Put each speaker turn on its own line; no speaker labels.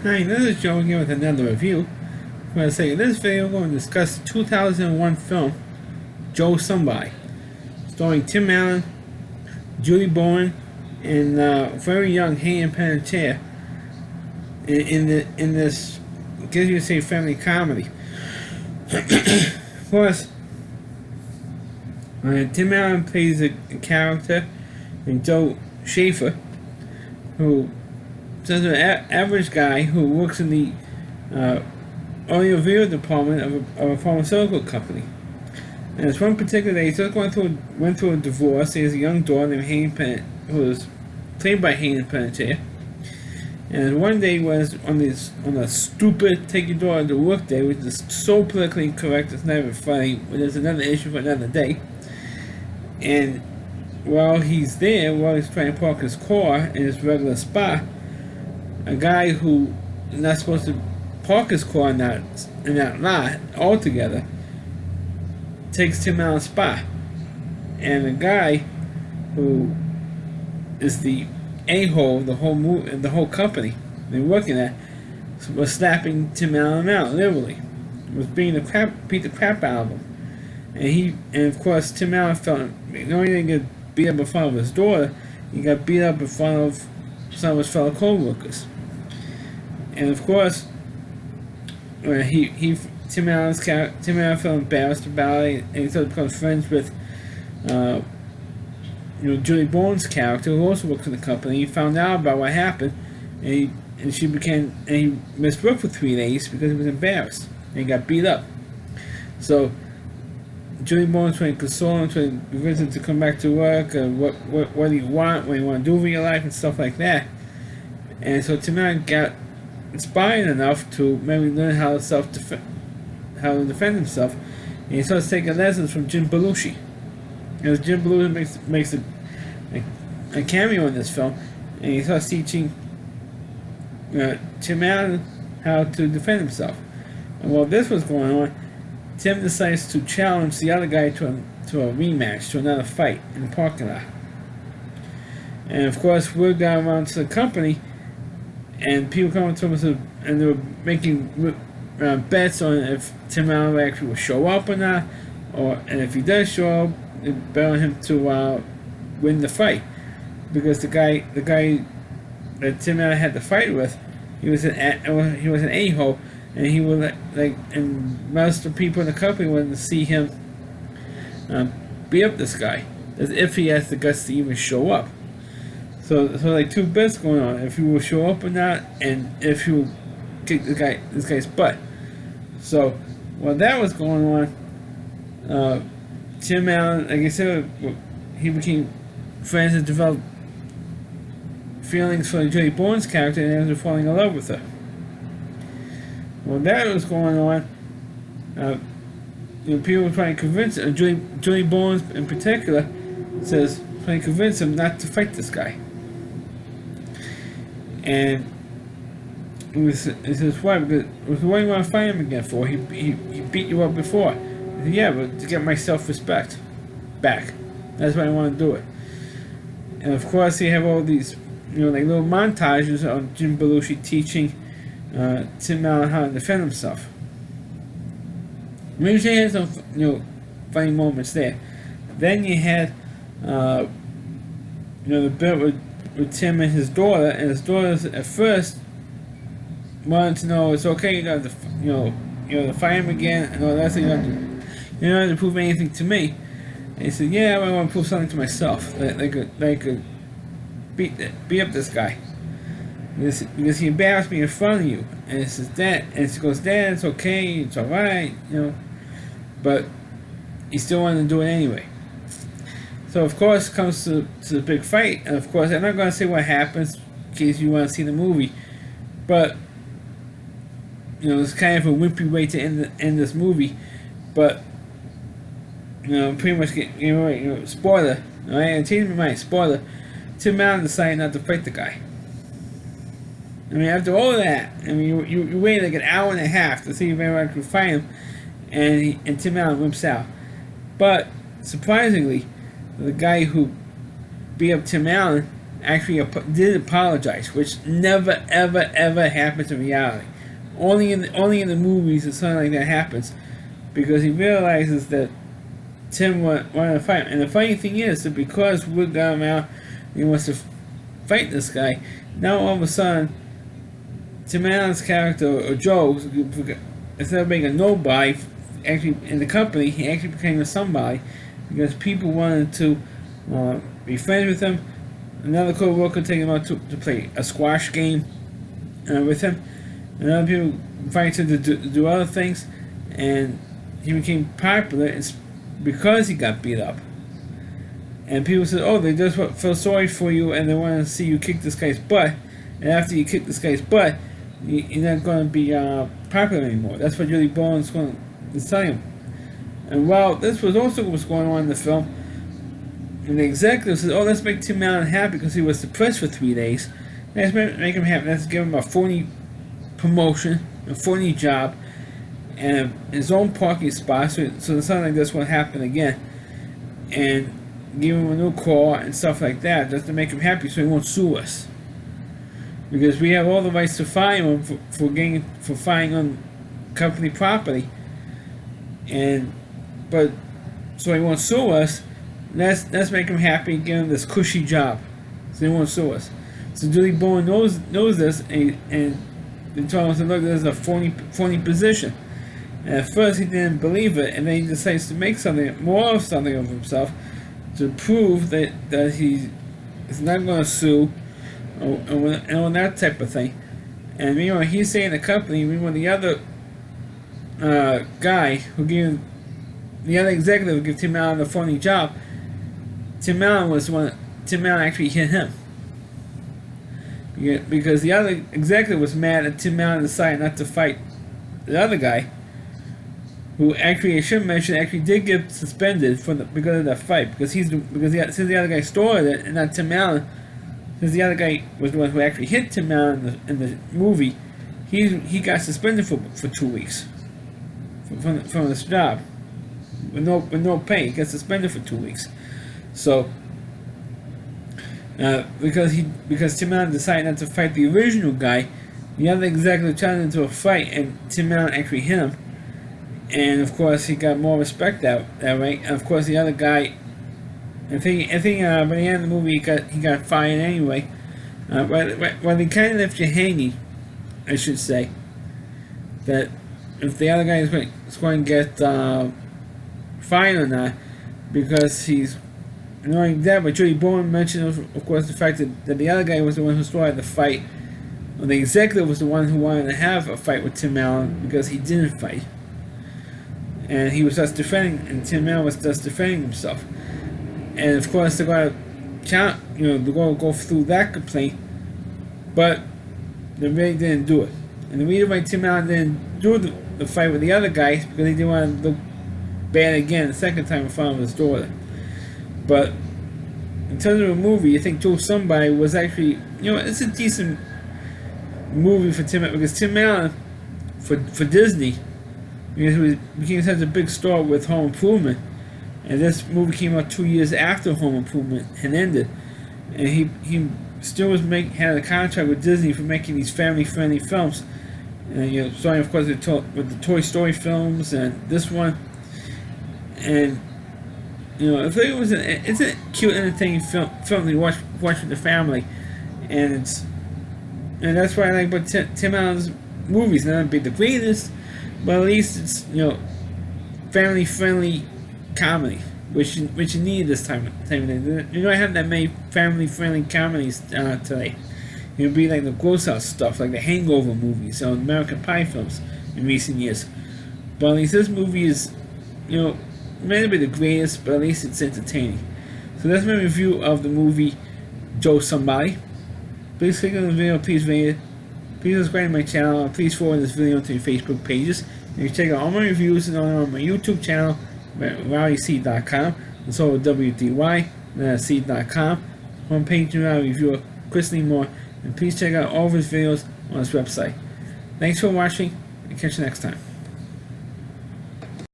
Hi, this is Joe here with another review. I'm going to say in this video, we're going to discuss the 2001 film Joe Somebody, starring Tim Allen, Julie Bowen, and very young Hayden Panettiere in this, I guess you would say, family comedy. Of course, Tim Allen plays a character named Joe Schaefer, who is an average guy who works in the audiovisual department of a pharmaceutical company. And this one particular day, he just went through a divorce. He has a young daughter named Hayden Panettiere, who was played by Hayden Panettiere. And one day was on a stupid take your daughter to work day, which is so politically incorrect it's not even funny, but there's another issue for another day. And while he's trying to park his car in his regular spot, a guy who is not supposed to park his car in that lot altogether takes Tim Allen's spot. And the guy who is the a-hole of the whole company they're working at was slapping Tim Allen out, literally. Was beat the crap out of him. And of course Tim Allen felt not only did he get beat up in front of his daughter, he got beat up in front of some of his fellow co-workers. And of course, Tim Allen felt embarrassed about it, and he started becoming friends with, Julie Bowen's character, who also works in the company. He found out about what happened, and he missed work for 3 days because he was embarrassed and he got beat up. So Julie Bowen's trying to console him, trying to convince him to come back to work, what do you want, what do you want to do with your life, and stuff like that. And so Tim Allen got inspired enough to maybe learn how to defend himself, and he starts taking lessons from Jim Belushi. Because Jim Belushi makes a cameo in this film, and he starts teaching Tim Allen how to defend himself. And while this was going on, Tim decides to challenge the other guy to a rematch, to another fight in the parking lot. And of course, word got around to the company, and people come to him and they were making bets on if Tim Allen actually will show up or not, and if he does show up, they bet on him to win the fight, because the guy that Tim Allen had the fight with, he was an a-hole, and he would and most of the people in the company wanted to see him beat up this guy, as if he has the guts to even show up. So like two bets going on: if he will show up or not, and if he will kick this guy's butt. So while that was going on, Tim Allen, like I said, he became friends and developed feelings for Julie Bowen's character, and ended up falling in love with her. While that was going on, people were trying to convince Julie Bowen in particular, trying to convince him not to fight this guy. And he says, why? Because what do you want to fight him again for? He beat you up before. He said, yeah, but to get my self-respect back. That's why I want to do it. And of course, you have all these, like little montages of Jim Belushi teaching Tim Allen how to defend himself. Usually had some, funny moments there. Then you had, the bit with Tim and his daughter, and his daughter at first wanted to know it's okay, you don't have to, to fight him again, and all that. So you don't have to prove anything to me. And he said, yeah, I want to prove something to myself. They could beat up this guy because he embarrassed me in front of you. And it says that, and she goes, Dad, it's okay, it's all right, but he still wanted to do it anyway. So of course it comes to the big fight, and of course I'm not going to say what happens in case you want to see the movie, but it's kind of a wimpy way to end this movie, but pretty much spoiler. Alright, change my mind. Spoiler. Tim Allen decided not to fight the guy. After all of that, you waited like an hour and a half to see if anyone could fight him, and Tim Allen wimps out. But surprisingly, the guy who beat up Tim Allen actually did apologize, which never ever ever happens in reality. Only in the movies does something like that happens, because he realizes that Tim wanted to fight him. And the funny thing is that because Wood got him out, he wants to fight this guy. Now all of a sudden, Tim Allen's character, or Joe, instead of being a nobody, actually in the company, he actually became a somebody, because people wanted to be friends with him. Another co-worker took him out to play a squash game with him. And other people invited him to do other things, and he became popular. It's because he got beat up. And people said, oh, they just feel sorry for you, and they want to see you kick this guy's butt. And after you kick this guy's butt, you're not going to be popular anymore. That's what Julie Bowen is telling him. And while this was also what's going on in the film, and the executive says, oh, let's make Tim Allen happy because he was depressed for 3 days. Let's make him happy. Let's give him a phony promotion, a phony job, and his own parking spot, so something like this won't happen again. And give him a new car and stuff like that, just to make him happy, so he won't sue us. Because we have all the rights to fine him for firing on company property, but so he won't sue us. Let's make him happy and give him this cushy job, so he won't sue us. So Julie Bowen knows this, and they told him, look, this is a phony position. And at first he didn't believe it, and then he decides to make more of something of himself to prove that he is not going to sue, and all that type of thing. And meanwhile, he's saying the company, meanwhile the other guy who gave the other executive who gave Tim Allen the phony job, Tim Allen actually hit him. Because the other executive was mad that Tim Allen decided not to fight the other guy, who actually, I should mention, actually did get suspended because of that fight. Because since the other guy started it and not Tim Allen, since the other guy was the one who actually hit Tim Allen in the movie, he got suspended for 2 weeks from his job with no pay. He got suspended for 2 weeks. So because Tim Allen decided not to fight the original guy, the other executive challenged him to a fight, and Tim Allen actually hit him. And of course, he got more respect that way. And of course, the other guy, I think by the end of the movie, he got fired anyway. Well, they kind of left you hanging, I should say, that if the other guy is going to get fired or not, because he's knowing that. But Julie Bowen mentioned, of course, the fact that the other guy was the one who started the fight, or the executive was the one who wanted to have a fight with Tim Allen because he didn't fight. And he was just defending, and Tim Allen was just defending himself. And of course, they're going to go through that complaint, but they really didn't do it. And the reason why Tim Allen didn't do the fight with the other guys because he didn't want to look bad again the second time in front of his daughter. But in terms of a movie, I think Joe Somebody was actually, it's a decent movie for Tim Allen, because Tim Allen, for Disney, because he became such a big star with Home Improvement, and this movie came out 2 years after Home Improvement had ended, and he still had a contract with Disney for making these family-friendly films, and starting of course with the Toy Story films and this one, and I think it's a cute, entertaining film to watch with the family, and that's why I like about Tim Allen's movies. Not be the greatest, but at least it's family-friendly comedy, which you need this time of day. You don't have that many family-friendly comedies today. It would be like the gross out stuff, like the Hangover movies or American Pie films in recent years. But at least this movie is, may not be the greatest, but at least it's entertaining. So that's my review of the movie Joe Somebody. Please click on the video, please rate it. Please subscribe to my channel, and please forward this video to your Facebook pages. You can check out all my reviews on my YouTube channel, RowdyC.com, and so WDY.C.com. Homepage Rowdy reviewer Chris Lee Moore, and please check out all of his videos on his website. Thanks for watching, and catch you next time.